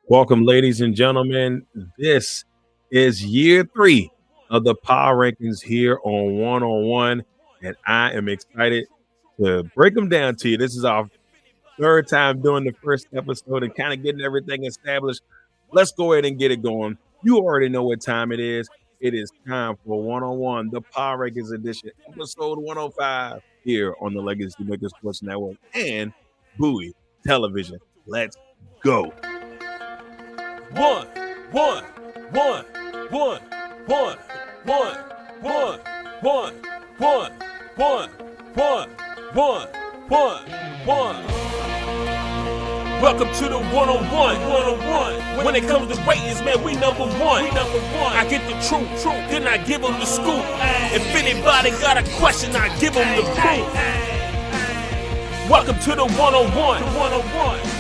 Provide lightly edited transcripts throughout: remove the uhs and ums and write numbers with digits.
Welcome, ladies and gentlemen. This is year 3 of the Power Rankings here on One on One, and I am excited to break them down to you. This is our third time doing the first episode and kind of getting everything established. Let's go ahead and get it going. You already know what time it is. It is time for One on One, the Power Rankings edition, episode 105 here on the Legacy Makers Sports Network and Bowie Television. Let's go. One, one, one, one, one, one, one, one, one, one, one, one, one. Welcome to the one-on-one. When it comes to ratings, man, we number one. I get the truth, then I give them the scoop. If anybody got a question, I give them the proof. Welcome to the one-on-one.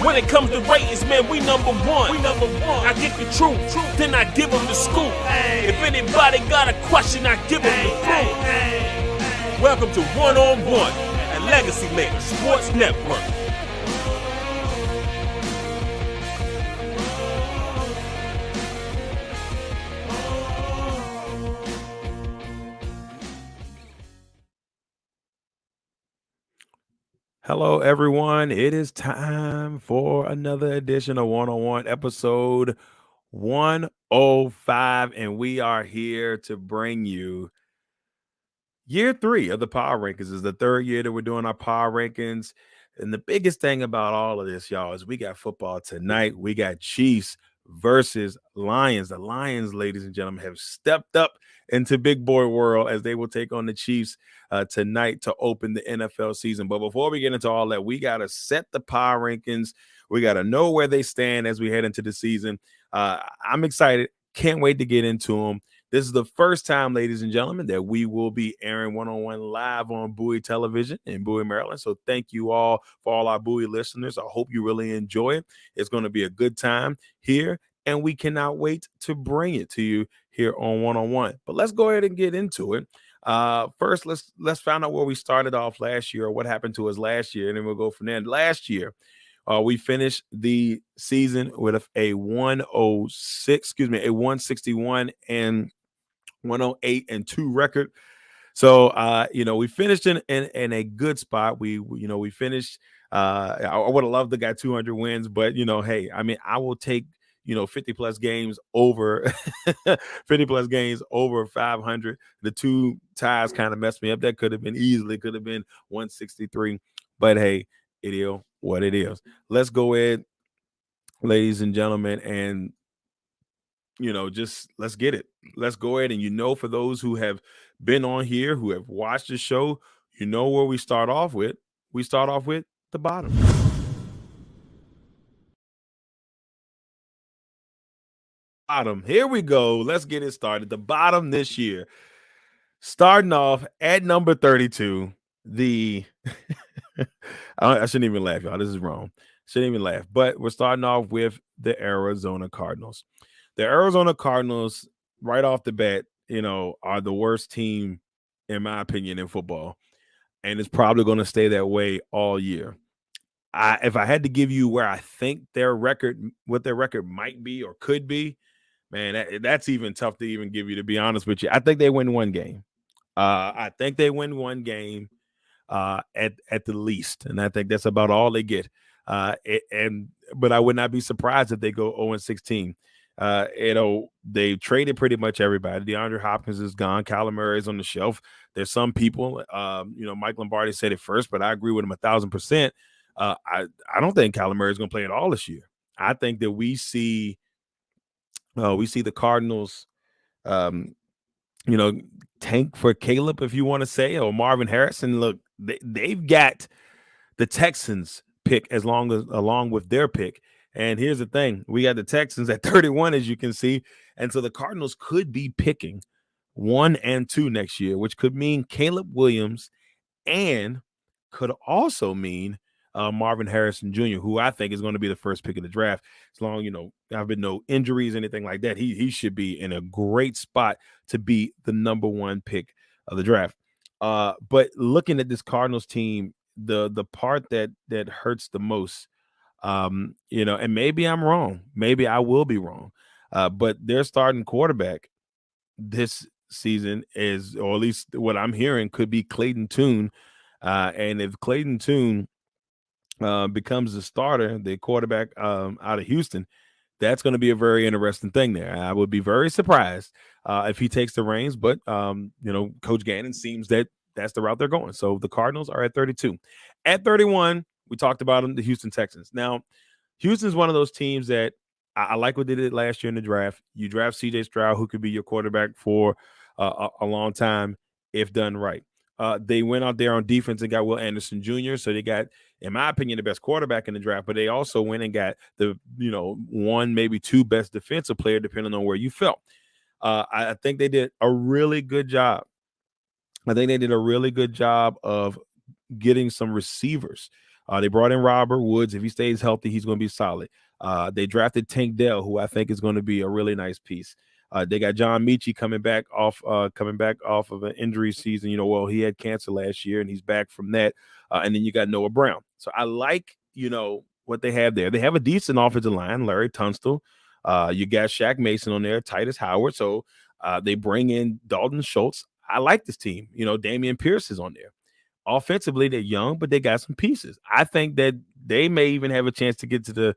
When it comes to ratings, man, we number one. I get the truth, then I give them the scoop. If anybody got a question, I give them the proof. Welcome to one-on-one at Legacy Makers Sports Network. Hello, everyone. It is time for another edition of One on One, episode 105. And we are here to bring you year 3 of the Power Rankings. This is the third year that we're doing our Power Rankings. And the biggest thing about all of this, y'all, is we got football tonight. We got Chiefs versus Lions. The Lions, ladies and gentlemen, have stepped up into big boy world as they will take on the Chiefs tonight to open the NFL season. But before we get into all that, we got to set the Power Rankings. We got to know where they stand as we head into the season. I'm excited. Can't wait to get into them. This is the first time, ladies and gentlemen, that we will be airing one-on-one live on Bowie Television in Bowie, Maryland. So thank you all for all our Bowie listeners. I hope you really enjoy it. It's going to be a good time here, and we cannot wait to bring it to you here on one-on-one. But let's go ahead and get into it. First, let's find out where we started off last year or what happened to us last year, and then we'll go from there. Last year, we finished the season with a 161 and 108-2 record. So we finished in a good spot. We finished. I would have loved to got 200 wins, but hey, I mean, I will take 50 plus games over 50 plus games over 500. The two ties kind of messed me up. That could have been 163, but hey, it is what it is. Let's go ahead, ladies and gentlemen, and just let's get it. Let's go ahead. And for those who have been on here, who have watched the show, where we start off with. We start off with the bottom. Here we go. Let's get it started. The bottom this year, starting off at number 32. I shouldn't even laugh, y'all. This is wrong. Shouldn't even laugh. But we're starting off with the Arizona Cardinals. The Arizona Cardinals, right off the bat, are the worst team, in my opinion, in football. And it's probably going to stay that way all year. If I had to give you where I think what their record might be or could be, man, that's even tough to even give you, to be honest with you. I think they win one game. At the least. And I think that's about all they get. But I would not be surprised if they go 0-16. They traded pretty much everybody. DeAndre Hopkins is gone. Kyler Murray is on the shelf. There's some people, Mike Lombardi said it first, but I agree with him 1,000%. I don't think Kyler Murray is going to play at all this year. I think that we see the Cardinals, tank for Caleb, if you want to say, or Marvin Harrison. Look, they've got the Texans pick along with their pick. And here's the thing. We got the Texans at 31, as you can see. And so the Cardinals could be picking 1 and 2 next year, which could mean Caleb Williams and could also mean Marvin Harrison Jr., who I think is going to be the first pick of the draft. As long, there have been no injuries, anything like that, he should be in a great spot to be the number 1 pick of the draft. But looking at this Cardinals team, the part that hurts the most And maybe I'm wrong. Maybe I will be wrong. But their starting quarterback this season is, or at least what I'm hearing, could be Clayton Tune. And if Clayton Tune becomes the starter, the quarterback out of Houston, that's going to be a very interesting thing there. I would be very surprised if he takes the reins, but Coach Gannon seems that that's the route they're going. So the Cardinals are at 32. At 31, we talked about them, the Houston Texans. Now, Houston's one of those teams that I like what they did last year in the draft. You draft C.J. Stroud, who could be your quarterback for a long time if done right. They went out there on defense and got Will Anderson Jr., so they got, in my opinion, the best quarterback in the draft, but they also went and got the, one, maybe two best defensive player, depending on where you felt. I think they did a really good job. I think they did a really good job of getting some receivers. They brought in Robert Woods. If he stays healthy, he's going to be solid. They drafted Tank Dell, who I think is going to be a really nice piece. They got John Mechie coming back off of an injury season. He had cancer last year and he's back from that. And then you got Noah Brown. So I like, what they have there. They have a decent offensive line, Larry Tunstall. You got Shaq Mason on there, Titus Howard. So they bring in Dalton Schultz. I like this team. Damian Pierce is on there. Offensively, they're young, but they got some pieces. I think that they may even have a chance to get to the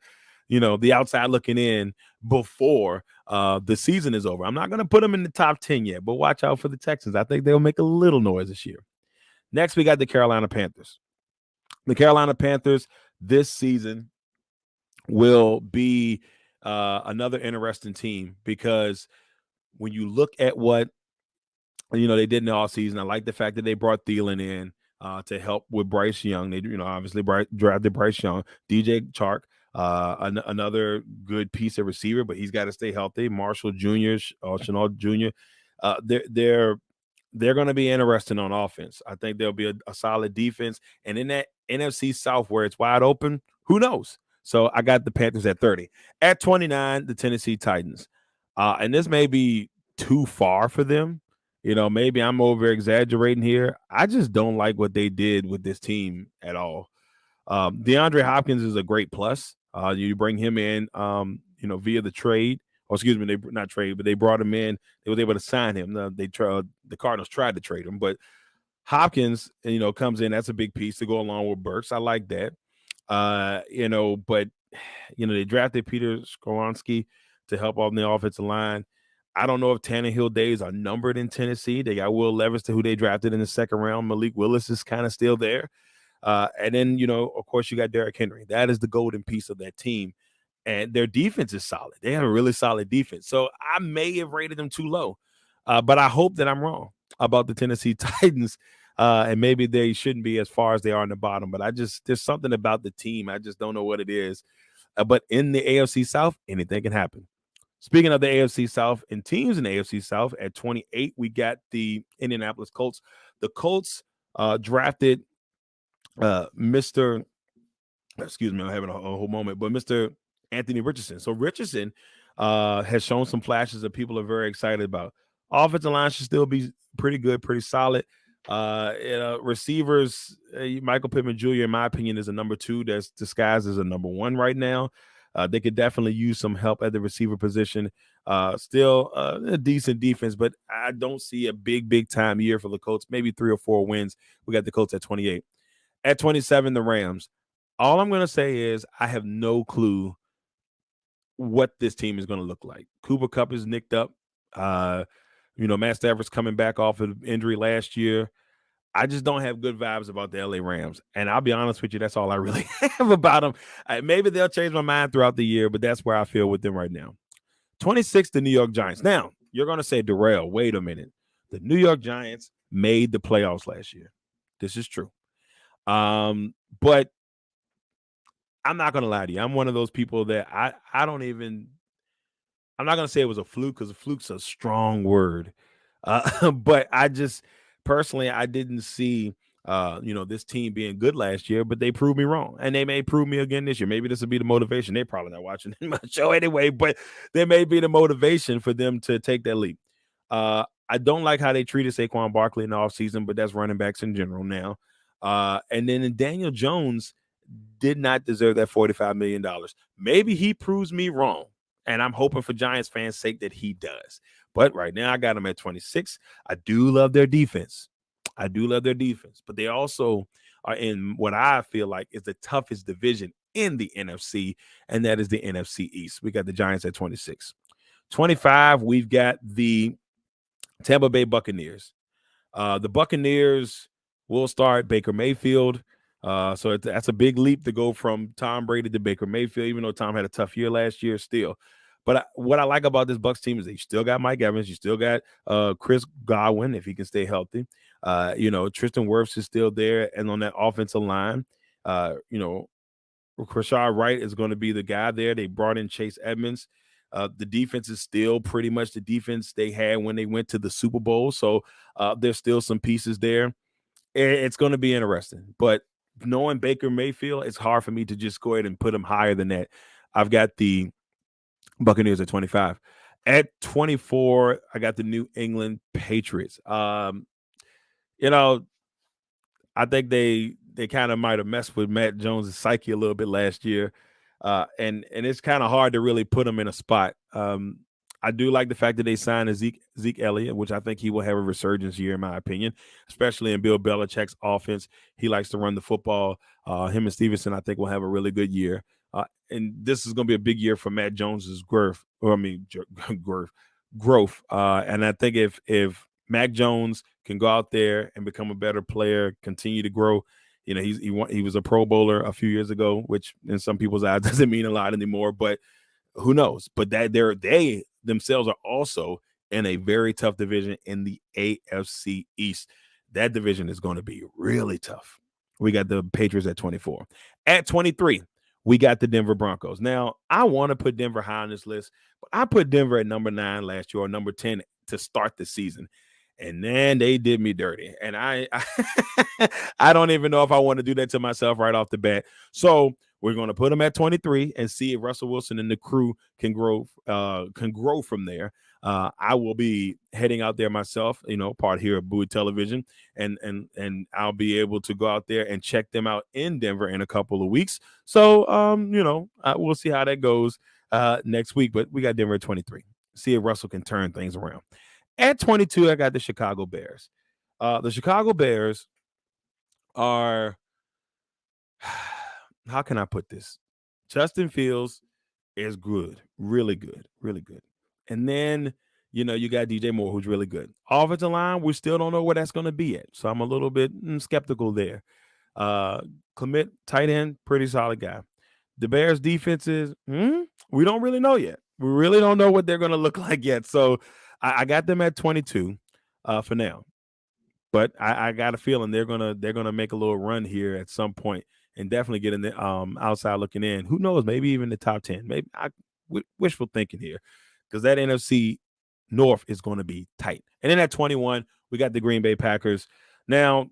outside looking in before the season is over. I'm not going to put them in the top 10 yet, but watch out for the Texans. I think they'll make a little noise this year. Next, we got the Carolina Panthers. The Carolina Panthers this season will be another interesting team because when you look at what they did in the offseason, I like the fact that they brought Thielen in to help with Bryce Young. They, obviously drafted Bryce Young, DJ Chark, another good piece of receiver, but he's got to stay healthy. Marshall Jr., Chenault Jr. They're going to be interesting on offense. I think there'll be a solid defense, and in that NFC South where it's wide open, who knows? So I got the Panthers at 30. At 29, the Tennessee Titans, and this may be too far for them. Maybe I'm over exaggerating here. I just don't like what they did with this team at all. DeAndre Hopkins is a great plus. You bring him in, via the trade. Or excuse me, they not trade, but they brought him in. They was able to sign him. The Cardinals tried to trade him, but Hopkins, comes in. That's a big piece to go along with Burks. I like that. But they drafted Peter Skoronski to help on the offensive line. I don't know if Tannehill days are numbered in Tennessee. They got Will Levis, who they drafted in the second round. Malik Willis is kind of still there. And then, of course, you got Derrick Henry. That is the golden piece of that team. And their defense is solid. They have a really solid defense. So I may have rated them too low. But I hope that I'm wrong about the Tennessee Titans. And maybe they shouldn't be as far as they are in the bottom. But there's something about the team. I just don't know what it is. But in the AFC South, anything can happen. Speaking of the AFC South and teams in the AFC South, at 28, we got the Indianapolis Colts. The Colts drafted Mr. Excuse me, I'm having a whole moment, but Mr. Anthony Richardson. So Richardson has shown some flashes that people are very excited about. Offensive line should still be pretty good, pretty solid. Receivers, Michael Pittman Jr., in my opinion, is a number 2 that's disguised as a number 1 right now. They could definitely use some help at the receiver position. Still a decent defense, but I don't see a big time year for the Colts. Maybe 3 or 4 wins. We got the Colts at 28. At 27, the Rams. All I'm going to say is I have no clue what this team is going to look like. Cooper Kupp is nicked up. Matt Stafford's coming back off of injury last year. I just don't have good vibes about the LA Rams. And I'll be honest with you, that's all I really have about them. Maybe they'll change my mind throughout the year, but that's where I feel with them right now. 26, the New York Giants. Now, you're going to say, Darrell, wait a minute. The New York Giants made the playoffs last year. This is true. But I'm not going to lie to you. I'm one of those people that I'm not going to say it was a fluke because a fluke's a strong word. But I just personally, I didn't see, this team being good last year, but they proved me wrong. And they may prove me again this year. Maybe this will be the motivation. They're probably not watching my show anyway, but there may be the motivation for them to take that leap. I don't like how they treated Saquon Barkley in the offseason, but that's running backs in general now. And then Daniel Jones did not deserve that $45 million. Maybe he proves me wrong, and I'm hoping for Giants fans' sake that he does. But right now, I got him at 26. I do love their defense. I do love their defense, but they also are in what I feel like is the toughest division in the NFC, and that is the NFC East. We got the Giants at 26. 25, we've got the Tampa Bay Buccaneers. The Buccaneers will start Baker Mayfield. So that's a big leap to go from Tom Brady to Baker Mayfield, even though Tom had a tough year last year still. But what I like about this Bucs team is they still got Mike Evans. You still got Chris Godwin if he can stay healthy. Tristan Wirfs is still there. And on that offensive line, Rashad Wright is going to be the guy there. They brought in Chase Edmonds. The defense is still pretty much the defense they had when they went to the Super Bowl. So there's still some pieces there. It's going to be interesting. But knowing Baker Mayfield, it's hard for me to just go ahead and put him higher than that. I've got the Buccaneers at 25. At 24, I got the New England Patriots. I think they kind of might have messed with Matt Jones' psyche a little bit last year, and it's kind of hard to really put him in a spot. I do like the fact that they signed a Zeke Elliott, which I think he will have a resurgence year, in my opinion, especially in Bill Belichick's offense. He likes to run the football. Him and Stevenson, I think, will have a really good year. And this is going to be a big year for Matt Jones's growth. And I think if Mac Jones can go out there and become a better player, continue to grow. He was a Pro Bowler a few years ago, which in some people's eyes doesn't mean a lot anymore. But who knows? But that they themselves are also in a very tough division in the AFC East. That division is going to be really tough. We got the Patriots at 24. At 23, we got the Denver Broncos. Now, I want to put Denver high on this list, but I put Denver at number 9 last year or number 10 to start the season. And then they did me dirty. And I I don't even know if I want to do that to myself right off the bat. So we're going to put them at 23 and see if Russell Wilson and the crew can grow from there. I will be heading out there myself, part here of Bowie Television, and I'll be able to go out there and check them out in Denver in a couple of weeks. So, we'll see how that goes next week. But we got Denver at 23. See if Russell can turn things around. At 22, I got the Chicago Bears. The Chicago Bears are, how can I put this? Justin Fields is good, really good, really good. And then, you got DJ Moore, who's really good. Offensive line, we still don't know where that's going to be at. So I'm a little bit skeptical there. Clement, tight end, pretty solid guy. The Bears defenses, we don't really know yet. We really don't know what they're going to look like yet. So I got them at 22 for now. But I got a feeling they're gonna make a little run here at some point and definitely get in the outside looking in. Who knows? Maybe even the top 10. Maybe wishful thinking here, because that NFC North is going to be tight. And then at 21, we got the Green Bay Packers. Now,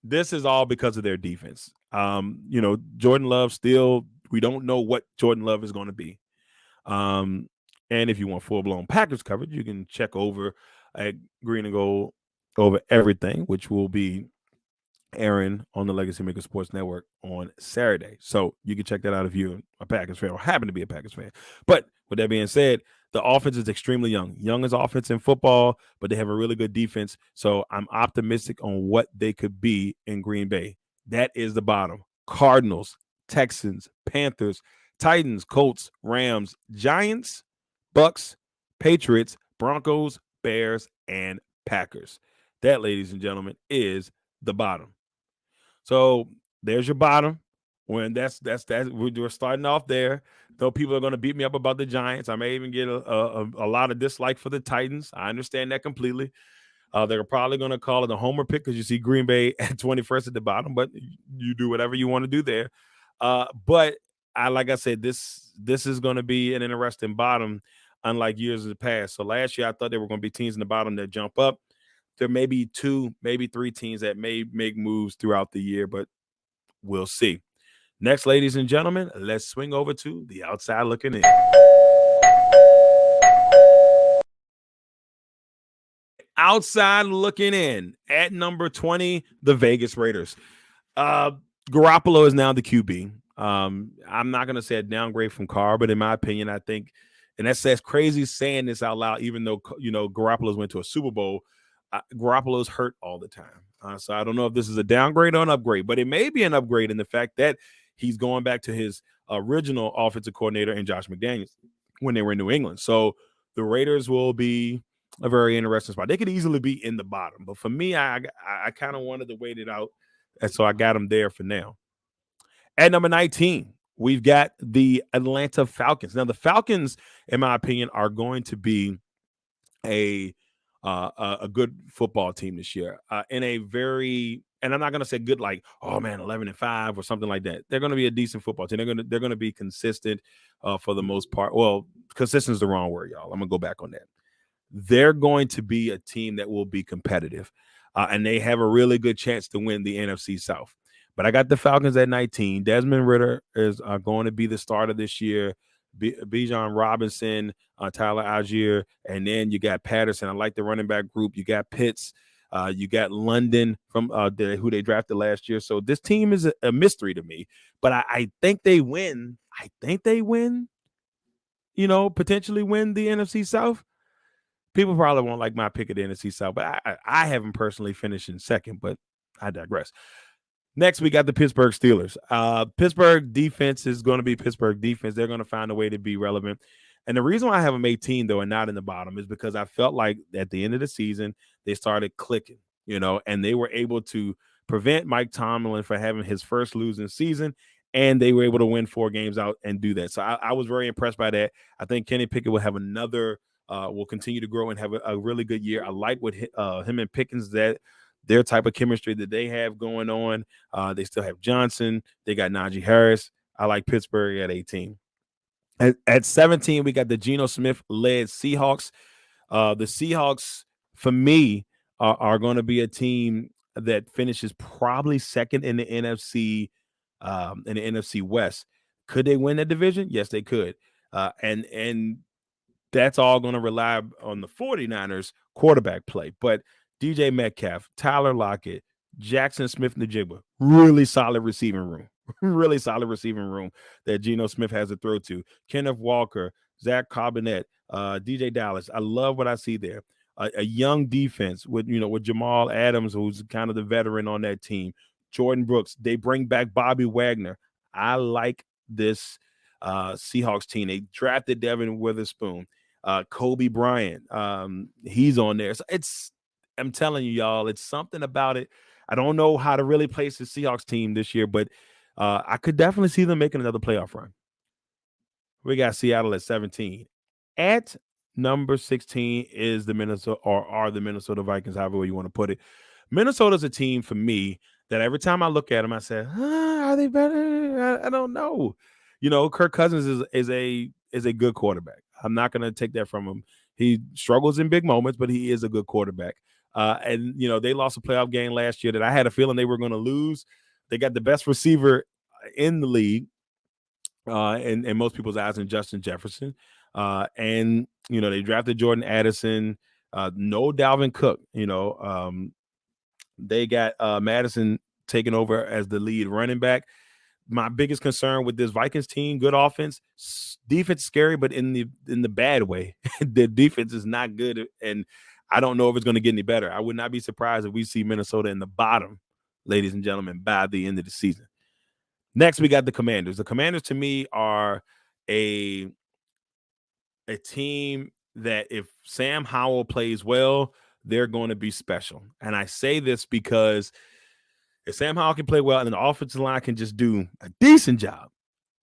this is all because of their defense. Jordan Love still, we don't know what Jordan Love is going to be. And if you want full-blown Packers coverage, you can check over at Green and Gold over everything, which will be airing on the Legacy Maker Sports Network on Saturday. So you can check that out if you're a Packers fan or happen to be a Packers fan. But with that being said, the offense is extremely young. Young as offense in football, but they have a really good defense. So I'm optimistic on what they could be in Green Bay. That is the bottom. Cardinals, Texans, Panthers, Titans, Colts, Rams, Giants, Bucks, Patriots, Broncos, Bears, and Packers. That, ladies and gentlemen, is the bottom. So there's your bottom. When that's we're starting off there. Though people are going to beat me up about the Giants, I may even get a lot of dislike for the Titans. I understand that completely. They're probably going to call it a homer pick because you see Green Bay at 21st at the bottom, but you do whatever you want to do there. But like I said, this is going to be an interesting bottom, unlike years in the past. So last year, I thought there were going to be teams in the bottom that jump up. There may be 2, maybe 3 teams that may make moves throughout the year, but we'll see. Next, ladies and gentlemen, let's swing over to the outside looking in. Outside looking in at number 20, the Vegas Raiders. Garoppolo is now the QB. I'm not going to say a downgrade from Carr, but in my opinion, I think, and that's crazy saying this out loud, even though, Garoppolo's went to a Super Bowl. Garoppolo's hurt all the time. So I don't know if this is a downgrade or an upgrade, but it may be an upgrade in the fact that he's going back to his original offensive coordinator and Josh McDaniels when they were in New England. So the Raiders will be a very interesting spot. They could easily be in the bottom, but for me, I kind of wanted to wait it out, and so I got them there for now. At number 19, we've got the Atlanta Falcons. Now, the Falcons, in my opinion, are going to be a a good football team this year. In a very, and I'm not going to say good like, oh man, 11-5 or something like that. They're going to be a decent football team. They're going to be consistent for the most part. Well, consistent is the wrong word, y'all. I'm going to go back on that. They're going to be a team that will be competitive, and they have a really good chance to win the NFC South. But I got the Falcons at 19. Desmond Ritter is going to be the starter this year. Bijan Robinson, Tyler Algier, and then you got Patterson. I like the running back group. You got Pitts. You got London from who they drafted last year. So this team is a mystery to me. But I think they win. I think they win. Potentially win the NFC South. People probably won't like my pick of the NFC South, but I haven't personally finished in second, but I digress. Next, we got the Pittsburgh Steelers. Pittsburgh defense is going to be Pittsburgh defense. They're going to find a way to be relevant. And the reason why I have them 18, though, and not in the bottom is because I felt like at the end of the season, they started clicking, and they were able to prevent Mike Tomlin from having his first losing season, and they were able to win 4 games out and do that. So I was very impressed by that. I think Kenny Pickett will have will continue to grow and have a really good year. I like what him and Pickens, that their type of chemistry that they have going on. They still have Johnson. They got Najee Harris. I like Pittsburgh at 18. At 17, we got the Geno Smith-led Seahawks. The Seahawks, for me, are going to be a team that finishes probably second in the NFC West. Could they win that division? Yes, they could. And that's all going to rely on the 49ers quarterback play. But DJ Metcalf, Tyler Lockett, Jackson Smith-Njigba, really solid receiving room. Really solid receiving room that Geno Smith has to throw to. Kenneth Walker, Zach Cobbinett, DJ Dallas. I love what I see there. A young defense with Jamal Adams, who's kind of the veteran on that team. Jordan Brooks. They bring back Bobby Wagner. I like this Seahawks team. They drafted Devin Witherspoon. Kobe Bryant, he's on there. So I'm telling you, y'all, it's something about it. I don't know how to really place the Seahawks team this year, but I could definitely see them making another playoff run. We got Seattle at 17. At number 16 is the Minnesota Vikings, however you want to put it. Minnesota's a team for me that every time I look at them, I say, are they better? I don't know. Kirk Cousins is a good quarterback. I'm not going to take that from him. He struggles in big moments, but he is a good quarterback. And they lost a playoff game last year that I had a feeling they were going to lose. They got the best receiver in the league, in most people's eyes, in Justin Jefferson. And they drafted Jordan Addison. No Dalvin Cook. They got Madison taking over as the lead running back. My biggest concern with this Vikings team, good offense, defense scary, but in the bad way. The defense is not good, and I don't know if it's going to get any better. I would not be surprised if we see Minnesota in the bottom, ladies and gentlemen, by the end of the season. Next, we got the Commanders. The Commanders, to me, are a team that if Sam Howell plays well, they're going to be special. And I say this because if Sam Howell can play well and the offensive line can just do a decent job,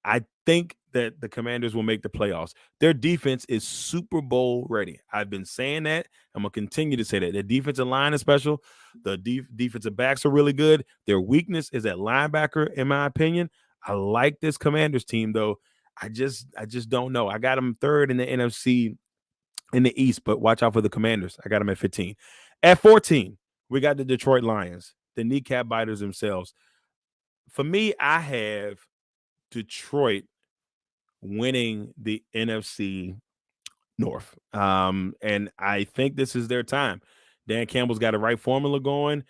I think that the Commanders will make the playoffs. Their defense is Super Bowl ready. I've been saying that. I'm going to continue to say that. Their defensive line is special. The defensive backs are really good. Their weakness is at linebacker, in my opinion. I like this Commanders team, though. I just don't know. I got them third in the NFC in the East, but watch out for the Commanders. I got them at 15. At 14, we got the Detroit Lions, the kneecap biters themselves. For me, I have Detroit winning the NFC North. And I think this is their time. Dan Campbell's got the right formula going.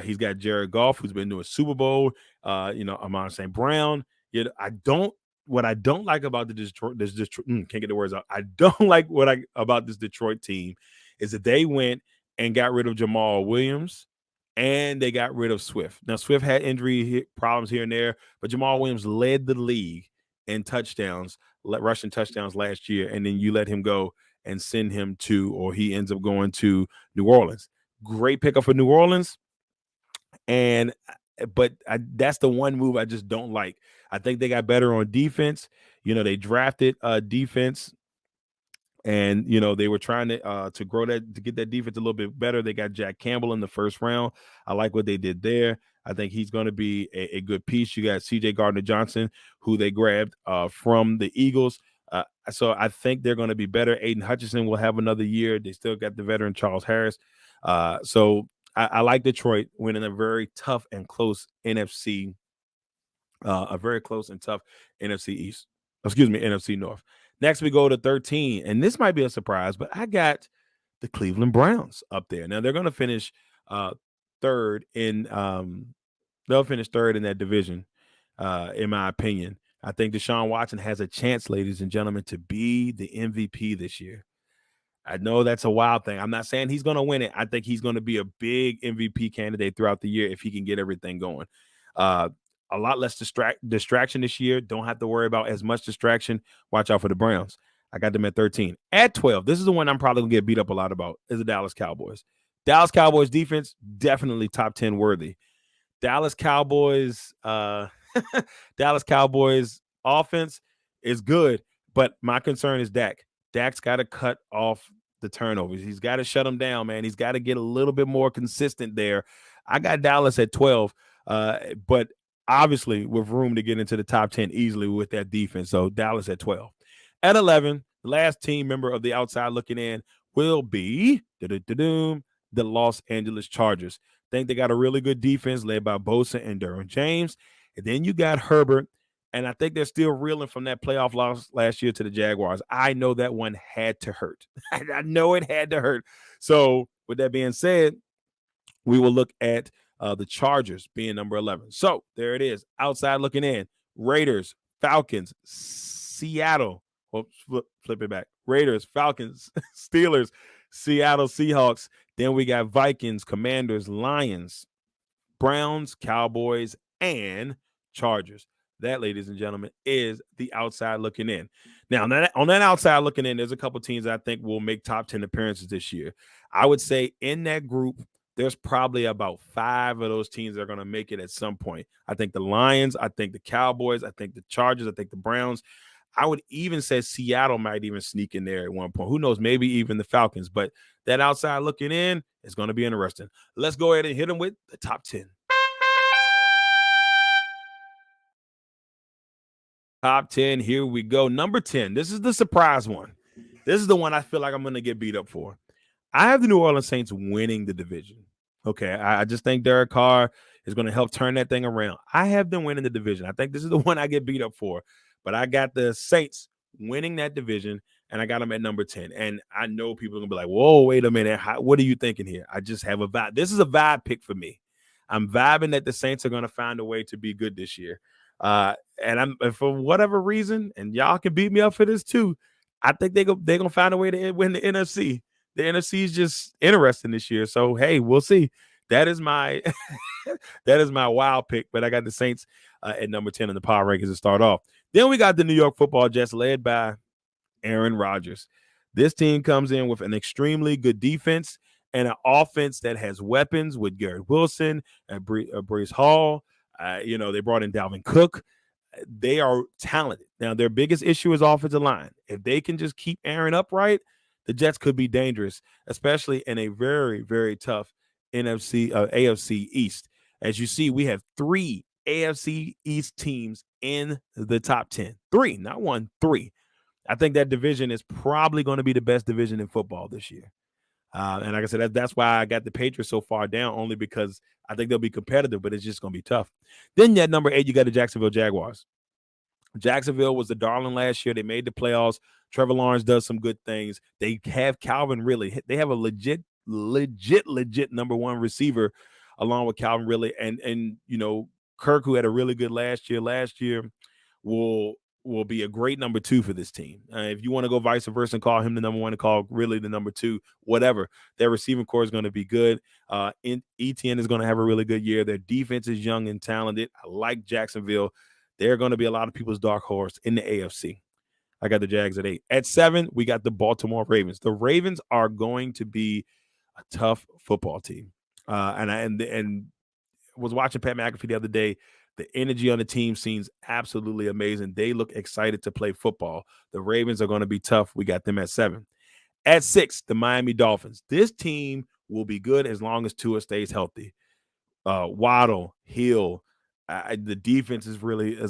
He's got Jared Goff, who's been to a Super Bowl. Amon St. Brown. What I don't like about can't get the words out. I don't like about this Detroit team is that they went and got rid of Jamal Williams and they got rid of Swift. Now Swift had injury problems here and there, but Jamal Williams led the league in touchdowns, rushing touchdowns last year, and then you let him go and send him to, or he ends up going to New Orleans. Great pickup for New Orleans, that's the one move I just don't like. I think they got better on defense. They drafted defense, and they were trying to grow that, to get that defense a little bit better. They got Jack Campbell in the first round. I like what they did there. I think he's going to be a good piece. You got C.J. Gardner-Johnson, who they grabbed from the Eagles. So I think they're going to be better. Aiden Hutchinson will have another year. They still got the veteran Charles Harris. So I like Detroit winning a very tough and close NFC, East. NFC North. Next, we go to 13, and this might be a surprise, but I got the Cleveland Browns up there. Now they're going to finish third in. They'll finish third in that division, in my opinion. I think Deshaun Watson has a chance, ladies and gentlemen, to be the MVP this year. I know that's a wild thing. I'm not saying he's going to win it. I think he's going to be a big MVP candidate throughout the year if he can get everything going. A lot less distraction this year. Don't have to worry about as much distraction. Watch out for the Browns. I got them at 13. At 12, this is the one I'm probably going to get beat up a lot about, is the Dallas Cowboys. Dallas Cowboys defense, definitely top 10 worthy. Dallas Cowboys offense is good, but my concern is Dak. Dak's got to cut off the turnovers. He's got to shut them down, man. He's got to get a little bit more consistent there. I got Dallas at 12, but obviously with room to get into the top 10 easily with that defense. So Dallas at 12. At 11, the last team member of the outside looking in will be the Los Angeles Chargers. Think they got a really good defense led by Bosa and Derwin James. And then you got Herbert. And I think they're still reeling from that playoff loss last year to the Jaguars. I know that one had to hurt. I know it had to hurt. So with that being said, we will look at the Chargers being number 11. So there it is. Outside looking in. Raiders, Falcons, Seattle. Flip it back. Raiders, Falcons, Steelers, Seattle Seahawks. Then we got Vikings, Commanders, Lions, Browns, Cowboys, and Chargers. That, ladies and gentlemen, is the outside looking in. Now, on that outside looking in, there's a couple teams I think will make top 10 appearances this year. I would say in that group, there's probably about 5 of those teams that are going to make it at some point. I think the Lions, I think the Cowboys, I think the Chargers, I think the Browns. I would even say Seattle might even sneak in there at one point. Who knows? Maybe even the Falcons. But that outside looking in is going to be interesting. Let's go ahead and hit them with the top 10. Top 10, here we go. Number 10, this is the surprise one. This is the one I feel like I'm going to get beat up for. I have the New Orleans Saints winning the division. Okay, I just think Derek Carr is going to help turn that thing around. I have them winning the division. I think this is the one I get beat up for. But I got the Saints winning that division, and I got them at number 10. And I know people are going to be like, whoa, wait a minute. What are you thinking here? I just have a vibe. This is a vibe pick for me. I'm vibing that the Saints are going to find a way to be good this year. And for whatever reason, and y'all can beat me up for this too, I think they're going to find a way to win the NFC. The NFC is just interesting this year. So, hey, we'll see. That is my wild pick, but I got the Saints at number 10 in the power rankings to start off. Then we got the New York Football Jets led by Aaron Rodgers. This team comes in with an extremely good defense and an offense that has weapons with Garrett Wilson and Breece Hall. They brought in Dalvin Cook. They are talented. Now, their biggest issue is offensive line. If they can just keep Aaron upright, the Jets could be dangerous, especially in a very, very tough AFC East. As you see, we have 3 AFC East teams in the top 10. 3, not 1, 3. I think that division is probably going to be the best division in football this year. And like I said, that's why I got the Patriots so far down, only because I think they'll be competitive, but it's just going to be tough. Then at number 8, you got the Jacksonville Jaguars. Jacksonville was the darling last year. They made the playoffs. Trevor Lawrence does some good things. They have Calvin Ridley. They have a legit legit number one receiver, along with Calvin Ridley, and Kirk, who had a really good last year, will will be a great number two for this team. If you want to go vice versa and call him the number one and call Ridley the number two, whatever, their receiving core is going to be good. ETN is going to have a really good year. Their defense is young and talented. I like Jacksonville. They're going to be a lot of people's dark horse in the AFC. I got the Jags at 8. At 7, we got the Baltimore Ravens. The Ravens are going to be a tough football team. And was watching Pat McAfee the other day. The energy on the team seems absolutely amazing. They look excited to play football. The Ravens are going to be tough. We got them at 7. At 6, the Miami Dolphins. This team will be good as long as Tua stays healthy. Waddle, Hill, the defense is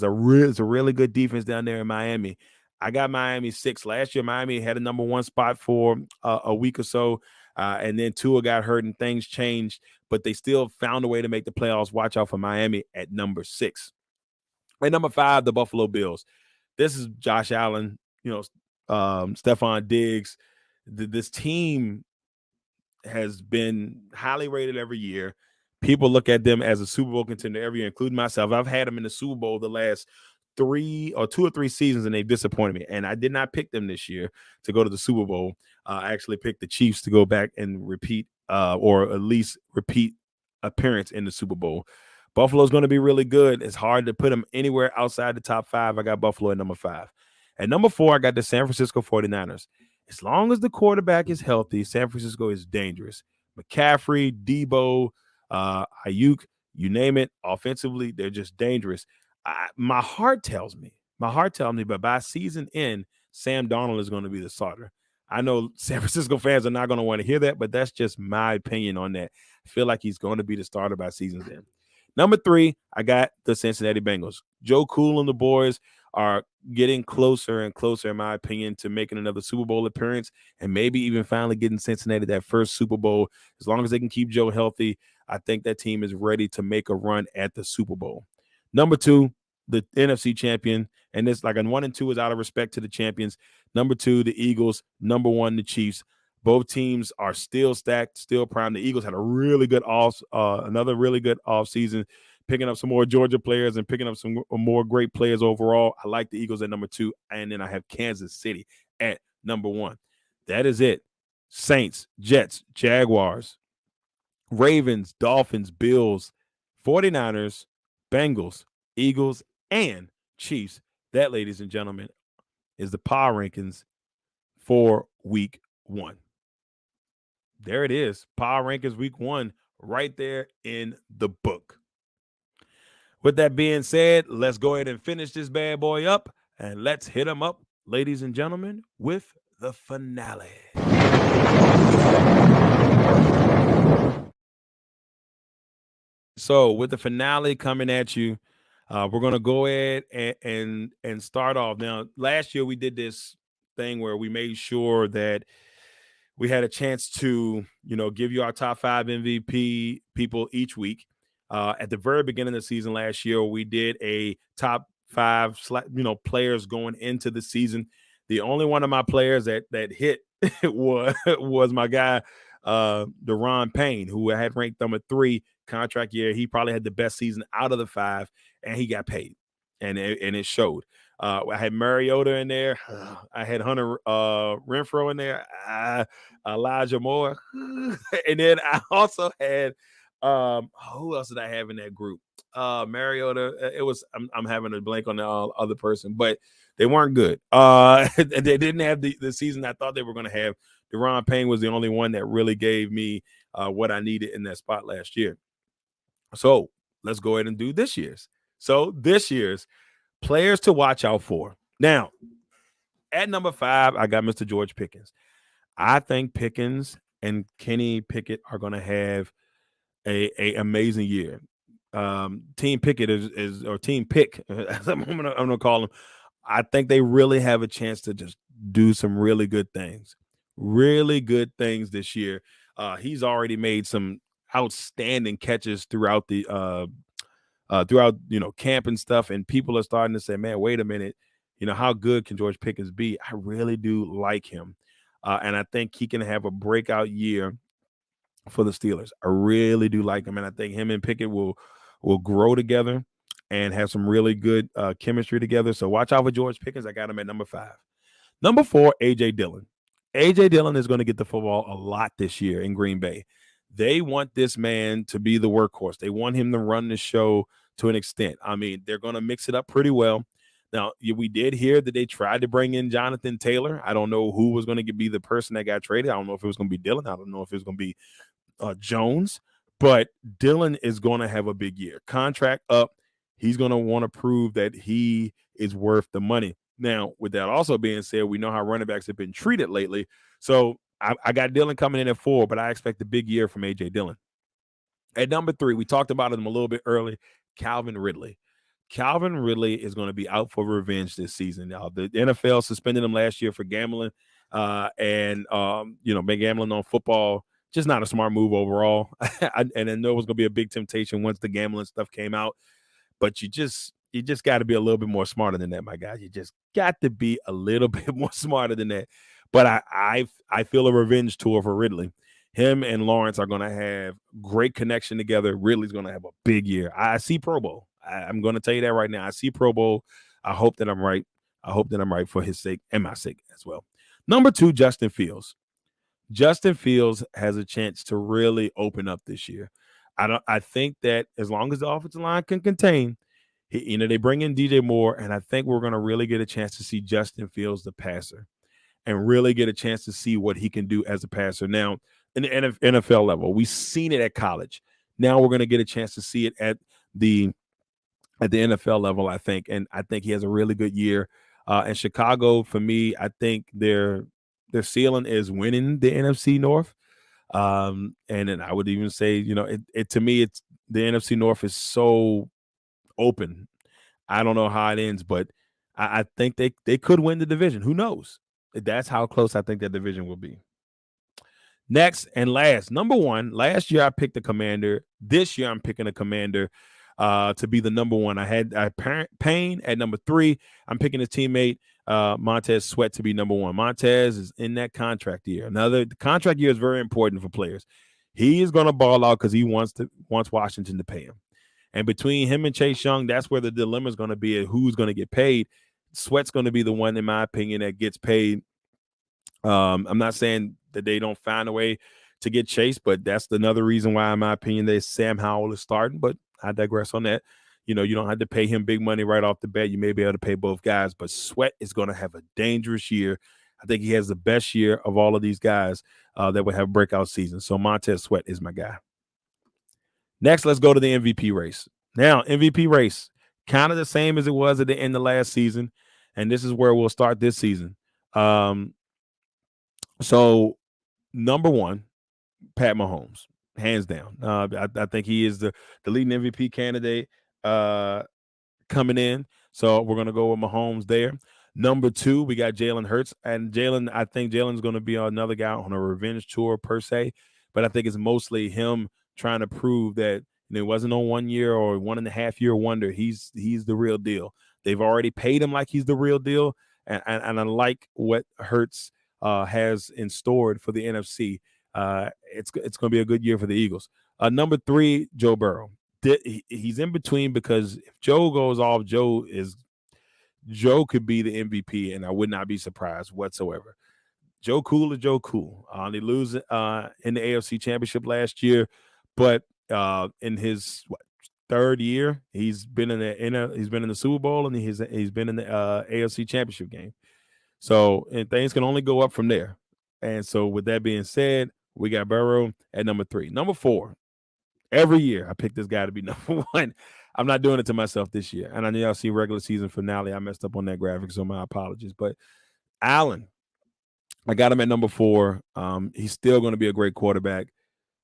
a really good defense down there in Miami. I got Miami 6. Last year, Miami had a number one spot for a week or so, and then Tua got hurt and things changed, but they still found a way to make the playoffs. Watch out for Miami at number 6. At number 5, the Buffalo Bills. This is Josh Allen, Stephon Diggs. This team has been highly rated every year. People look at them as a Super Bowl contender every year, including myself. I've had them in the Super Bowl the last 2 or 3 seasons, and they've disappointed me. And I did not pick them this year to go to the Super Bowl. I actually picked the Chiefs to go back and repeat, or at least repeat appearance in the Super Bowl. Buffalo's going to be really good. It's hard to put them anywhere outside the top 5. I got Buffalo at number 5. At number 4, I got the San Francisco 49ers. As long as the quarterback is healthy, San Francisco is dangerous. McCaffrey, Debo, Ayuk, you name it, offensively, they're just dangerous. My heart tells me, but by season end, Sam Darnold is going to be the starter. I know San Francisco fans are not going to want to hear that, but that's just my opinion on that. I feel like he's going to be the starter by season's end. Number 3, I got the Cincinnati Bengals. Joe Cool and the boys are getting closer and closer, in my opinion, to making another Super Bowl appearance and maybe even finally getting Cincinnati that first Super Bowl. As long as they can keep Joe healthy, I think that team is ready to make a run at the Super Bowl. Number 2, the NFC champion, and this like a 1 and 2 is out of respect to the champions. Number 2, the Eagles. Number 1, the Chiefs. Both teams are still stacked, still prime. The Eagles had a really good another really good off season, picking up some more Georgia players and picking up some more great players overall. I like the Eagles at number 2, and then I have Kansas City at number 1. That is it. Saints, Jets, Jaguars, Ravens, Dolphins, Bills, 49ers, Bengals, Eagles, and Chiefs. That, ladies and gentlemen, is the power rankings for week 1. There it is. Power rankings week 1 right there in the book. With that being said, let's go ahead and finish this bad boy up, and let's hit them up, ladies and gentlemen, with the finale. So with the finale coming at you, we're going to go ahead and start off. Now, last year we did this thing where we made sure that we had a chance to, give you our top 5 MVP people each week. At the very beginning of the season last year, we did a top 5, players going into the season. The only one of my players that hit was my guy, Deron Payne, who I had ranked number 3 contract year. He probably had the best season out of the 5, and he got paid, and it showed. I had Mariota in there. I had Hunter Renfrow in there. Elijah Moore, and then I also had who else did I have in that group? Mariota. It was I'm having a blank on the other person, but they weren't good. They didn't have the season I thought they were going to have. Deron Payne was the only one that really gave me what I needed in that spot last year. So let's go ahead and do this year's. So this year's players to watch out for. Now, at number 5, I got Mr. George Pickens. I think Pickens and Kenny Pickett are going to have a amazing year. Team Pickett is or Team Pick, as I'm going to call them. I think they really have a chance to just do some really good things this year. He's already made some outstanding catches throughout the camp and stuff, and people are starting to say, man, wait a minute, how good can George Pickens be? I really do like him, and I think he can have a breakout year for the Steelers. I really do like him, and I think him and Pickett will grow together and have some really good chemistry together. So watch out for George Pickens. I got him at number 5. Number 4, AJ Dillon. AJ Dillon is going to get the football a lot this year in Green Bay. They want this man to be the workhorse. They want him to run the show to an extent. I mean, they're going to mix it up pretty well. Now, we did hear that they tried to bring in Jonathan Taylor. I don't know who was going to be the person that got traded. I don't know if it was going to be Dillon. I don't know if it was going to be Jones, but Dillon is going to have a big year. Contract up. He's going to want to prove that he is worth the money. Now, with that also being said, we know how running backs have been treated lately. So I got Dillon coming in at 4, but I expect a big year from A.J. Dillon. At number 3, we talked about him a little bit early, Calvin Ridley. Calvin Ridley is going to be out for revenge this season. Now, the NFL suspended him last year for gambling and gambling on football. Just not a smart move overall. And I know it was going to be a big temptation once the gambling stuff came out. But you just got to be a little bit more smarter than that, my guy. You just got to be a little bit more smarter than that. But I feel a revenge tour for Ridley. Him and Lawrence are going to have great connection together. Ridley's going to have a big year. I see Pro Bowl. I'm going to tell you that right now. I see Pro Bowl. I hope that I'm right. I hope that I'm right for his sake and my sake as well. Number 2, Justin Fields. Justin Fields has a chance to really open up this year. I think that as long as the offensive line can contain, they bring in DJ Moore, and I think we're going to really get a chance to see Justin Fields, the passer, and really get a chance to see what he can do as a passer. Now, in the NFL level, we've seen it at college. Now we're going to get a chance to see it at the NFL level, I think, and I think he has a really good year. And Chicago, for me, I think their ceiling is winning the NFC North. And then I would even say, to me, it's the NFC North is so open. I don't know how it ends, but I think they could win the division. Who knows? That's how close I think that division will be. Next and last, number 1. Last year I picked a commander. This year I'm picking a commander to be the number 1. I had Payne at number 3. I'm picking his teammate Montez Sweat to be number 1. Montez is in that contract year. The contract year is very important for players. He is going to ball out because he wants Washington to pay him. And between him and Chase Young, that's where the dilemma is going to be: who's going to get paid. Sweat's going to be the one, in my opinion, that gets paid. I'm not saying that they don't find a way to get Chase, but that's another reason why, in my opinion, that Sam Howell is starting. But I digress on that. You don't have to pay him big money right off the bat. You may be able to pay both guys, but Sweat is going to have a dangerous year. I think he has the best year of all of these guys that will have breakout seasons. So Montez Sweat is my guy. Next, let's go to the MVP race. Now, MVP race, kind of the same as it was at the end of last season, and this is where we'll start this season. So, number 1, Pat Mahomes, hands down. I think he is the leading MVP candidate coming in. So we're going to go with Mahomes there. Number 2, we got Jalen Hurts. And I think Jalen's going to be another guy on a revenge tour per se. But I think it's mostly him trying to prove that it wasn't on 1 year or 1.5 year wonder. He's the real deal. They've already paid him like he's the real deal. And I like what Hurts has in store for the NFC. It's going to be a good year for the Eagles. Number 3, Joe Burrow. He's in between because if Joe goes off, Joe could be the MVP, and I would not be surprised whatsoever. Joe Cool is Joe Cool. They lose in the AFC Championship last year, but in his third year, he's been in the Super Bowl, and he's been in the AFC Championship game. So, and things can only go up from there. And so, with that being said, we got Burrow at number 3. Number 4, every year I pick this guy to be number 1. I'm not doing it to myself this year. And I know y'all see regular season finale. I messed up on that graphic, so my apologies. But Allen, I got him at number 4. He's still going to be a great quarterback.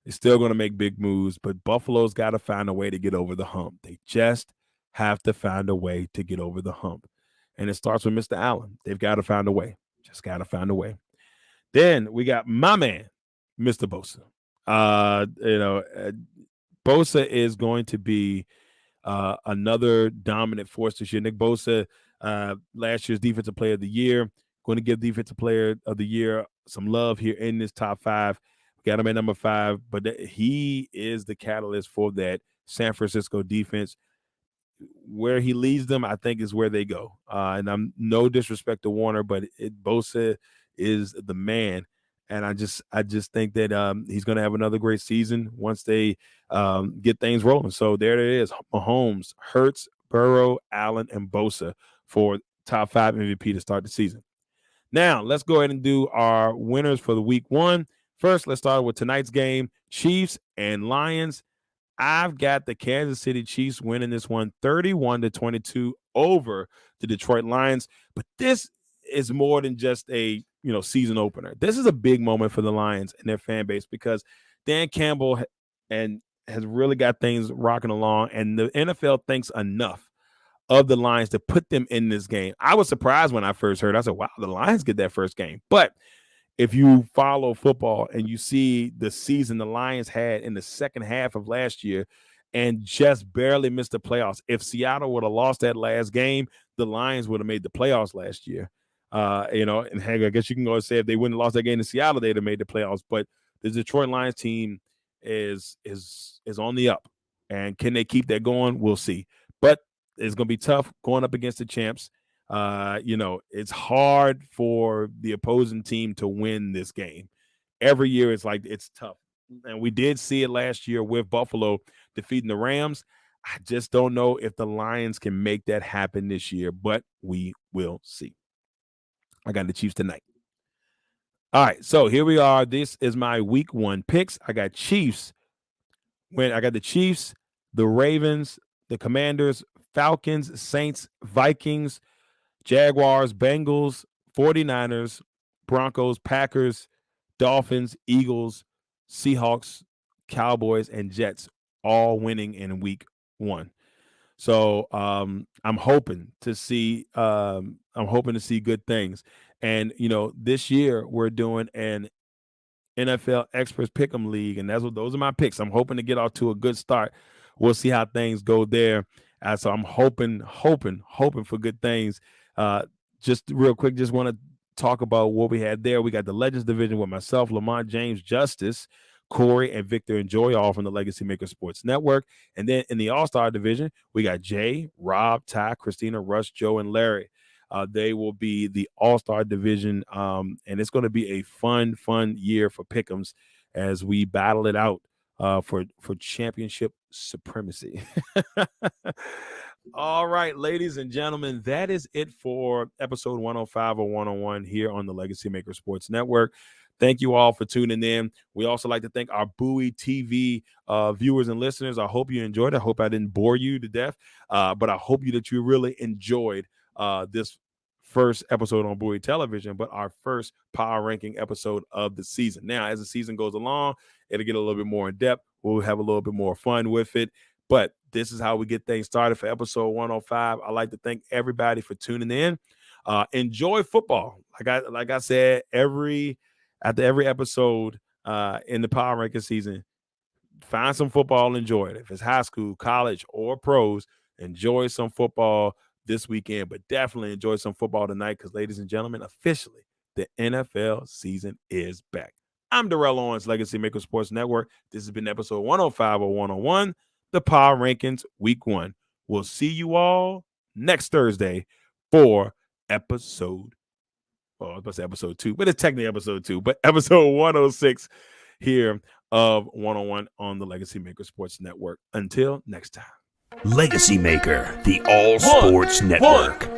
He's still going to make big moves, but Buffalo's got to find a way to get over the hump. They just have to find a way to get over the hump. And it starts with Mr. Allen. They've got to find a way. Just got to find a way. Then we got my man, Mr. Bosa. Bosa is going to be another dominant force this year. Nick Bosa, last year's Defensive Player of the Year, going to give Defensive Player of the Year some love here in this top 5. We got him at number 5, but he is the catalyst for that San Francisco defense. Where he leads them, I think, is where they go. And I'm no disrespect to Warner, but Bosa is the man. And I just think that he's going to have another great season once they get things rolling. So there it is: Mahomes, Hurts, Burrow, Allen, and Bosa for top 5 MVP to start the season. Now let's go ahead and do our winners for the week 1. First, let's start with tonight's game: Chiefs and Lions. I've got the Kansas City Chiefs winning this one 31-22 over the Detroit Lions. But this is more than just a season opener. This is a big moment for the Lions and their fan base because Dan Campbell has really got things rocking along, and the NFL thinks enough of the Lions to put them in this game. I was surprised when I first heard. I said, wow, the Lions get that first game. But if you follow football and you see the season the Lions had in the second half of last year and just barely missed the playoffs, if Seattle would have lost that last game, the Lions would have made the playoffs last year. And heck, I guess you can go and say if they wouldn't have lost that game to Seattle, they'd have made the playoffs. But the Detroit Lions team is on the up. And can they keep that going? We'll see. But it's going to be tough going up against the champs. It's hard for the opposing team to win this game. Every year it's tough. And we did see it last year with Buffalo defeating the Rams. I just don't know if the Lions can make that happen this year, but we will see. I got the Chiefs tonight. All right, so here we are. This is my week 1 picks. I got Chiefs. I got the Chiefs, the Ravens, the Commanders, Falcons, Saints, Vikings, Jaguars, Bengals, 49ers, Broncos, Packers, Dolphins, Eagles, Seahawks, Cowboys, and Jets all winning in week 1. So I'm hoping to see good things. And this year we're doing an NFL Experts Pick'em League, and those are my picks. I'm hoping to get off to a good start. We'll see how things go there. So I'm hoping for good things. Just real quick, just want to talk about what we had there. We got the Legends division with myself, Lamont James, Justice, Corey, and Victor and Joy, all from the Legacy Maker Sports Network. And then in the All-Star division, we got Jay, Rob, Ty, Christina, Russ, Joe, and Larry. They will be the All-Star division, and it's going to be a fun year for Pick'ems as we battle it out for championship supremacy. All right, ladies and gentlemen, that is it for episode 105 or 101 here on the Legacy Maker Sports Network. Thank you all for tuning in. We also like to thank our Bowie TV viewers and listeners. I hope you enjoyed it. I hope I didn't bore you to death, but I hope that you really enjoyed this first episode on Bowie Television, but our first power ranking episode of the season. Now, as the season goes along, it'll get a little bit more in depth. We'll have a little bit more fun with it. But this is how we get things started for episode 105. I'd like to thank everybody for tuning in. Enjoy football. Like I said, after every episode in the power ranking season, find some football and enjoy it. If it's high school, college, or pros, enjoy some football this weekend. But definitely enjoy some football tonight because, ladies and gentlemen, officially, the NFL season is back. I'm Darrell Owens, Legacy Maker Sports Network. This has been episode 105 or 101. The Power Rankings Week 1. We'll see you all next Thursday for episode 2, but it's technically episode 2, but episode 106 here of 101 on the Legacy Maker Sports Network. Until next time. Legacy Maker, the All Sports Network.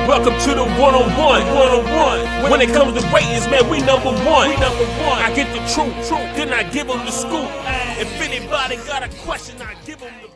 Welcome to the 101. When it comes to ratings, man, we number one. I get the truth, then I give them the scoop. If anybody got a question, I give them the